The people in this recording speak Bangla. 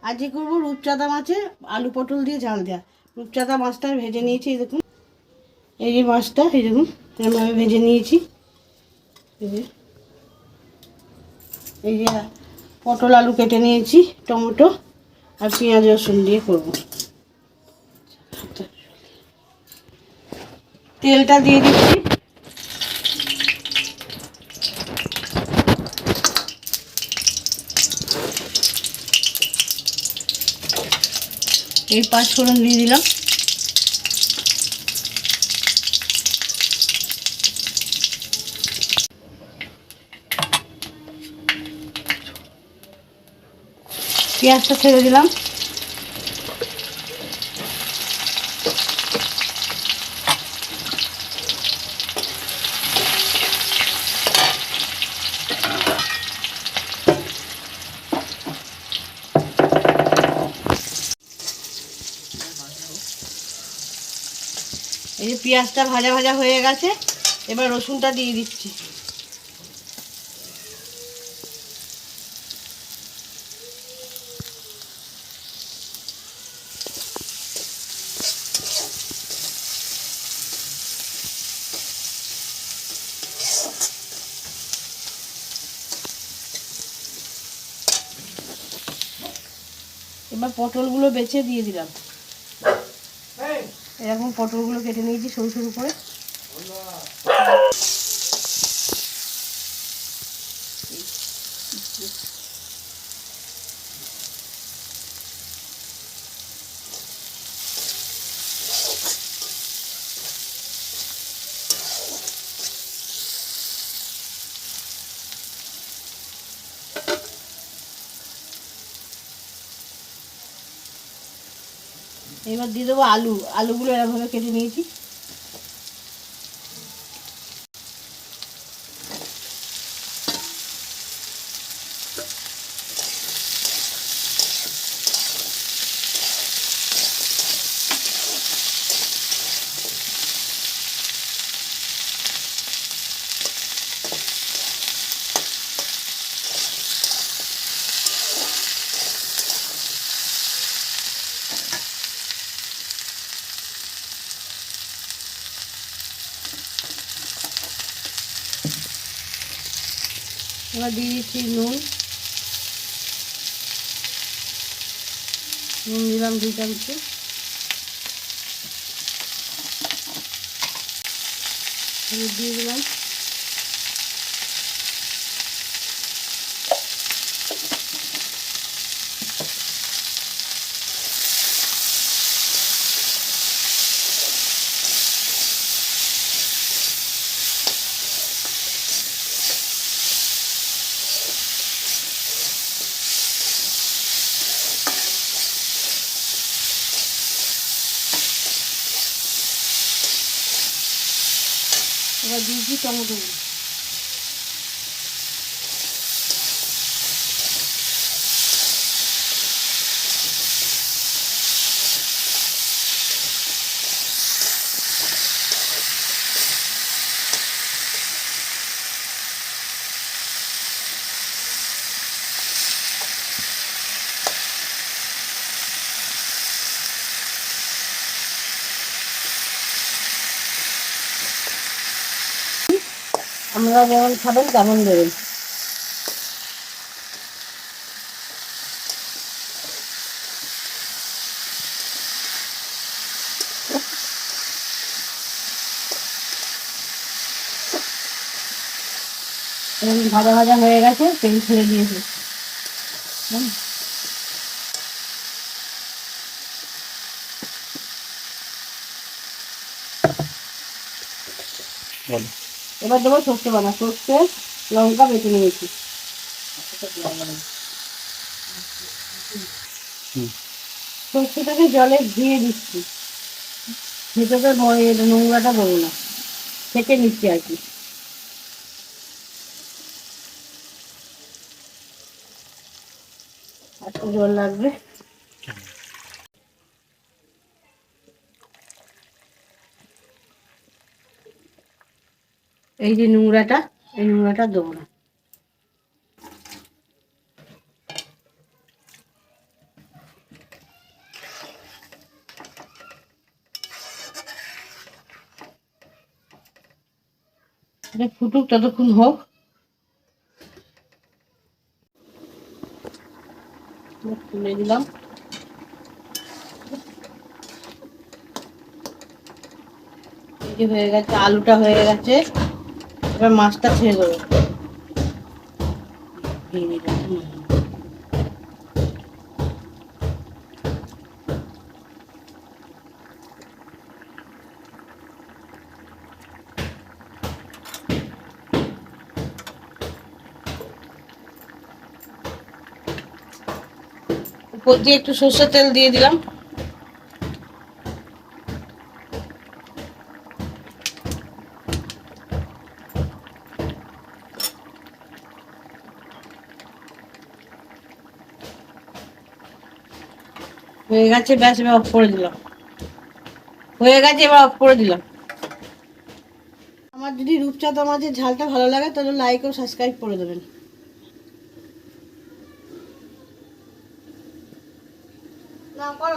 আজকে করবো রূপচাঁদা মাছের আলু পটল দিয়ে ঝাল দেওয়া। রূপচাঁদা মাছটা ভেজে নিয়েছি, এই দেখুন। এই যে মাছটা, এই দেখুন এরকমভাবে ভেজে নিয়েছি। এই যে পটল আলু কেটে নিয়েছি, টমেটো আর পেঁয়াজ রসুন দিয়ে করবো। তেলটা দিয়ে দিচ্ছি। এই 5 ফোড়ন দিয়ে দিলাম। পেঁয়াজটা ছেড়ে দিলাম। এই যে পেঁয়াজটা ভাজা ভাজা হয়ে গেছে, এবার রসুনটা দিয়ে দিচ্ছি। এবার পটলগুলো বেছে দিয়ে দিলাম। এরকম পটলগুলো কেটে নিয়েছি সরু সরু করে। এবার দিয়ে দেবো আলু। আলুগুলো এরকমভাবে কেটে নিয়েছি। এবার দিয়ে দিচ্ছি নুন। নুন দিলাম 2 চামচ। হলুদ দিয়ে দিলাম। এবার দিয়েছি টমেটো। আমরা যেমন খাবেন তেমন দেবেন। ভাজা ভাজা হয়ে গেছে, তেল ছেড়ে দিয়েছে। এবার দেবো সর্ষে বাটা। সর্ষে লঙ্কা বেটে নিয়েছি। সর্ষেটাকে জলে ধুয়ে দিচ্ছি, ভেতরে নোংরাটা বলো না, থেকে নিচ্ছি আর কি। একটু জল লাগবে। এই যে নোংরাটা, এই নোংরাটা দেবো না। এটা ফুটুক, ততক্ষণ হোক। তুলে দিলাম। এই যে হয়ে গেছে, আলুটা হয়ে গেছে, এবার মাছটা ছেড়ে দেবো। উপর দিয়ে একটু সর্ষের তেল দিয়ে দিলাম। হয়ে গেছে, ব্যাস, এবার অফ করে দিলাম। হয়ে গেছে, এবার অফ করে দিলাম। আমার যদি রূপচাঁদা মাছের ঝালটা ভালো লাগে তাহলে লাইক ও সাবস্ক্রাইব করে দেবেন। না করো।